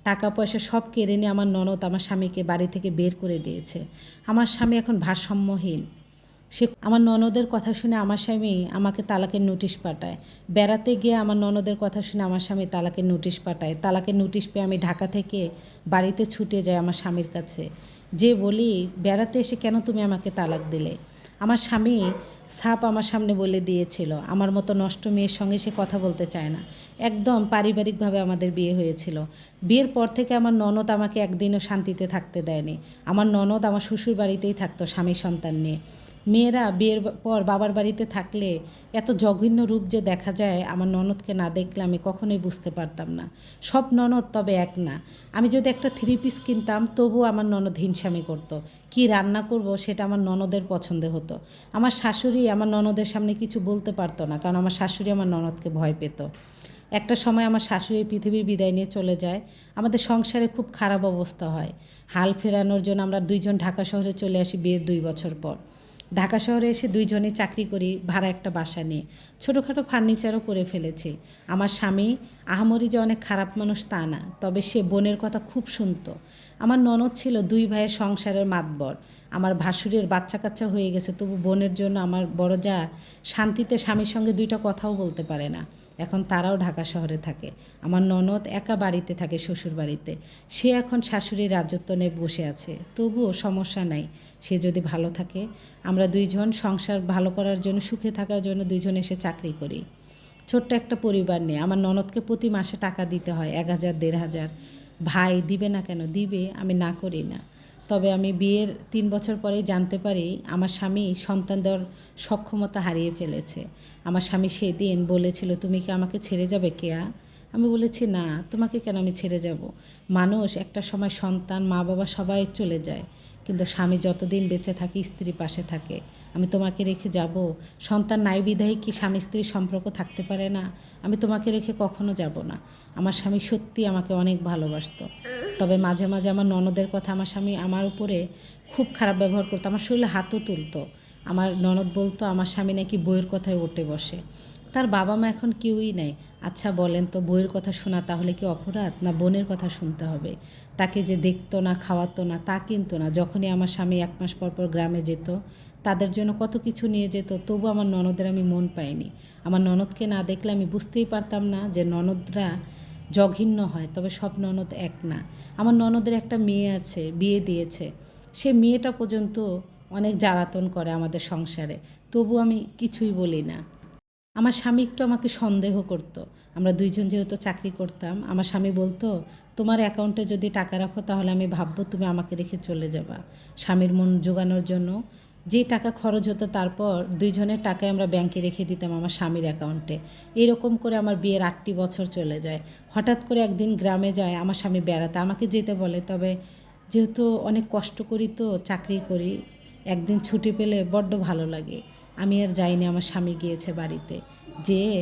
টাকা পয়সা সব কেড়ে নিয়ে আমার ননদ আমার স্বামীকে বাড়ি থেকে বের করে দিয়েছে। আমার স্বামী এখন ভারসাম্যহীন। আমার ননদের কথা শুনে আমার স্বামী আমাকে তালাকের নোটিশ পাঠায়। বেড়াতে গিয়ে আমার ননদের কথা শুনে আমার স্বামী তালাকের নোটিশ পাঠায়। তালাকের নোটিশ পেয়ে আমি ঢাকা থেকে বাড়িতে ছুটে যাই আমার স্বামীর কাছে, যে বলি, বেড়াতে এসে কেন তুমি আমাকে তালাক দিলে? আমার স্বামী সাপ আমার সামনে বলে দিয়েছিল, আমার মতো নষ্ট মেয়ের সঙ্গে সে কথা বলতে চায় না। একদম পারিবারিকভাবে আমাদের বিয়ে হয়েছিল। বিয়ের পর থেকে আমার ননদ আমাকে একদিনও শান্তিতে থাকতে দেয়নি। আমার ননদ আমার শ্বশুর বাড়িতেই থাকতো স্বামী সন্তান নিয়ে। মেয়েরা বিয়ের পর বাবার বাড়িতে থাকলে এত জঘন্য রূপ যে দেখা যায়, আমার ননদকে না দেখলে আমি কখনোই বুঝতে পারতাম না। সব ননদ তবে এক না। আমি যদি একটা 3 পিস কিনতাম তবুও আমার ননদ হিংসামি করতো। কি রান্না করব সেটা আমার ননদের পছন্দ হতো। আমার শাশুড়ি আমার ননদের সামনে কিছু বলতে পারতো না, কারণ আমার শাশুড়ি আমার ননদকে ভয় পেত। একটা সময় আমার শাশুড়ি পৃথিবীর বিদায় নিয়ে চলে যায়। আমাদের সংসারে খুব খারাপ অবস্থা হয়। হাল ফেরানোর জন্য আমরা দুইজন ঢাকা শহরে চলে আসি বিয়ের 2 বছর পর। ঢাকা শহরে এসে দুইজনেই চাকরি করি ভাড়া একটা বাসা নিয়ে। ছোটোখাটো ফার্নিচারও করে ফেলেছি। আমার স্বামী আহামরি যে অনেক খারাপ মানুষ তা না, তবে সে বোনের কথা খুব শুনতো। আমার ননদ ছিল 2 ভাইয়ের সংসারের মাতবর। আমার ভাসুরের বাচ্চা কাচ্চা হয়ে গেছে, তবু বোনের জন্য আমার বড় যা শান্তিতে স্বামীর সঙ্গে 2টা কথাও বলতে পারে না। এখন তারাও ঢাকা শহরে থাকে। আমার ননদ একা বাড়িতে থাকে শ্বশুর বাড়িতে। সে এখন শাশুড়ির রাজত্ব নিয়ে বসে আছে, তবুও সমস্যা নাই। সে যদি ভালো থাকে, আমরা দুইজন সংসার ভালো করার জন্য, সুখে থাকার জন্য দুইজন এসে চাকরি করি। ছোট্ট একটা পরিবার নিয়ে আমার ননদকে প্রতি মাসে টাকা দিতে হয় 1,000 1,500। ভাই দিবে না কেন? দিবে, আমি না করি না। তবে আমি বিয়ের 3 বছর পরেই জানতে পারি আমার স্বামী সন্তান দেওয়ার সক্ষমতা হারিয়ে ফেলেছে। আমার স্বামী সেদিন বলেছিল, তুমি কি আমাকে ছেড়ে যাবে কেয়া? আমি বলেছি, না, তোমাকে কেন আমি ছেড়ে যাব? মানুষ একটা সময় সন্তান, মা বাবা সবাই চলে যায়, কিন্তু স্বামী যতদিন বেঁচে থাকে স্ত্রী পাশে থাকে। আমি তোমাকে রেখে যাব? সন্তান নাই বিধায় কি স্বামী স্ত্রীর সম্পর্ক থাকতে পারে না? আমি তোমাকে রেখে কখনো যাব না। আমার স্বামী সত্যি আমাকে অনেক ভালোবাসতো। তবে মাঝে মাঝে আমার ননদের কথা, আমার স্বামী আমার উপরে খুব খারাপ ব্যবহার করতো, আমার শরীরে হাতও তুলতো। আমার ননদ বলতো আমার স্বামী নাকি বইয়ের কথায় উঠে বসে। তার বাবা মা এখন কেউই নেই। আচ্ছা বলেন তো, বইয়ের কথা শোনা তাহলে কি অপরাধ, না বোনের কথা শুনতে হবে? তাকে যে দেখতো না, খাওয়াতো না তা কিন্তু না। যখনই আমার স্বামী 1 মাস পর পর গ্রামে যেত, তাদের জন্য কত কিছু নিয়ে যেত, তবু আমার ননদের আমি মন পাইনি। আমার ননদকে না দেখলে আমি বুঝতেই পারতাম না যে ননদরা জঘন্য হয়। তবে সব ননদ এক না। আমার ননদের একটা মেয়ে আছে, বিয়ে দিয়েছে। সে মেয়েটা পর্যন্ত অনেক জ্বালাতন করে আমাদের সংসারে, তবু আমি কিছুই বলি না। আমার স্বামী একটু আমাকে সন্দেহ করতো। আমরা দুইজন যেহেতু চাকরি করতাম, আমার স্বামী বলতো, তোমার অ্যাকাউন্টে যদি টাকা রাখো তাহলে আমি ভাববো তুমি আমাকে রেখে চলে যাবা। স্বামীর মন জোগানোর জন্য যে টাকা খরচ হতো, তারপর দুইজনের টাকায় আমরা ব্যাংকে রেখে দিতাম আমার স্বামীর অ্যাকাউন্টে। এরকম করে আমার বিয়ের 8টি বছর চলে যায়। হঠাৎ করে একদিন গ্রামে যায় আমার স্বামী বেড়াতে, আমাকে যেতে বলে। তবে যেহেতু অনেক কষ্ট করি তো চাকরি করি, একদিন ছুটি পেলে বড্ড ভালো লাগে। আমি আর যাইনি, আমার স্বামী গিয়েছে বাড়িতে। যেয়ে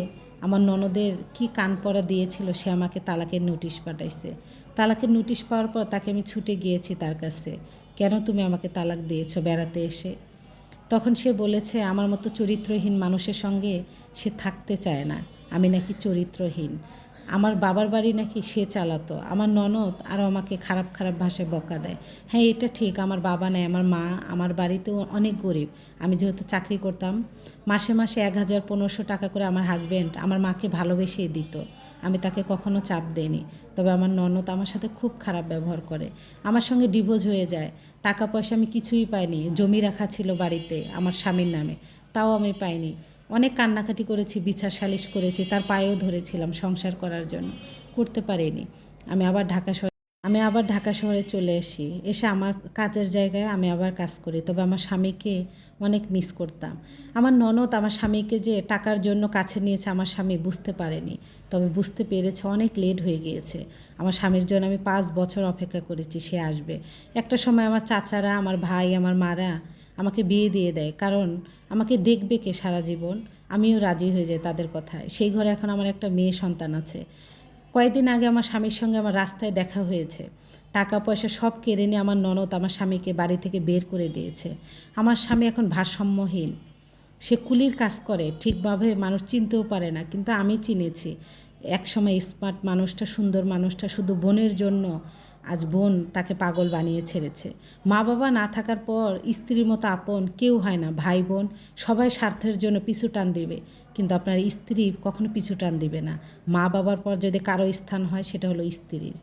আমার ননদের কি কান পড়া দিয়েছিল, সে আমাকে তালাকের নোটিশ পাঠাইছে। তালাকের নোটিশ পাওয়ার পর তাকে আমি ছুটে গিয়েছি তার কাছে, কেন তুমি আমাকে তালাক দিয়েছো বেড়াতে এসে? তখন সে বলেছে আমার মতো চরিত্রহীন মানুষের সঙ্গে সে থাকতে চায় না। আমি নাকি চরিত্রহীন। আমার বাবার বাড়ি নাকি সে চালাতো। আমার ননদ আরও আমাকে খারাপ খারাপ ভাষায় বকা দেয়। হ্যাঁ, এটা ঠিক, আমার বাবা নেই, আমার মা আমার বাড়িতেও অনেক গরিব। আমি যেহেতু চাকরি করতাম, মাসে মাসে 1,000 1,500 টাকা করে আমার হাজব্যান্ড আমার মাকে ভালোবেসেই দিত। আমি তাকে কখনো চাপ দেইনি। তবে আমার ননদ আমার সাথে খুব খারাপ ব্যবহার করে। আমার সঙ্গে ডিভোর্স হয়ে যায়। টাকা পয়সা আমি কিছুই পাইনি। জমি রাখা ছিল বাড়িতে আমার স্বামীর নামে, তাও আমি পাইনি। অনেক কান্নাকাটি করেছি, বিচার সালিশ করেছি, তার পায়েও ধরেছিলাম সংসার করার জন্য, করতে পারিনি। আমি আবার ঢাকা শহরে চলে আসি। এসে আমার কাজের জায়গায় আমি আবার কাজ করি। তবে আমার স্বামীকে অনেক মিস করতাম। আমার ননদ আমার স্বামীকে যে টাকার জন্য কাছে নিয়েছে, আমার স্বামী বুঝতে পারেনি। তবে বুঝতে পেরেছে, অনেক লেট হয়ে গিয়েছে। আমার স্বামীর জন্য আমি 5 বছর অপেক্ষা করেছি সে আসবে। একটা সময় আমার চাচারা, আমার ভাই, আমার মারা আমাকে বিয়ে দিয়ে দেয়, কারণ আমাকে দেখবে কে সারা জীবন। আমিও রাজি হয়ে যাই তাদের কথায়। সেই ঘরে এখন আমার একটা মেয়ে সন্তান আছে। কয়েকদিন আগে আমার স্বামীর সঙ্গে আমার রাস্তায় দেখা হয়েছে। টাকা পয়সা সব কেড়ে নিয়ে আমার ননদ আমার স্বামীকে বাড়ি থেকে বের করে দিয়েছে। আমার স্বামী এখন ভারসাম্যহীন। সে কুলির কাজ করে, ঠিকভাবে মানুষ চিনতেও পারে না, কিন্তু আমি চিনেছি। একসময় স্মার্ট মানুষটা, সুন্দর মানুষটা শুধু বোনের জন্য আজ বোন তাকে পাগল বানিয়ে ছেড়েছে। মা বাবা না থাকার পর স্ত্রীর মতো আপন কেউ হয় না। ভাই বোন সবাই স্বার্থের জন্য পিছু টান দেবে, কিন্তু আপনার স্ত্রী কখনো পিছু টান দিবে না। মা বাবার পর যদি কারো স্থান হয় সেটা হলো স্ত্রীর।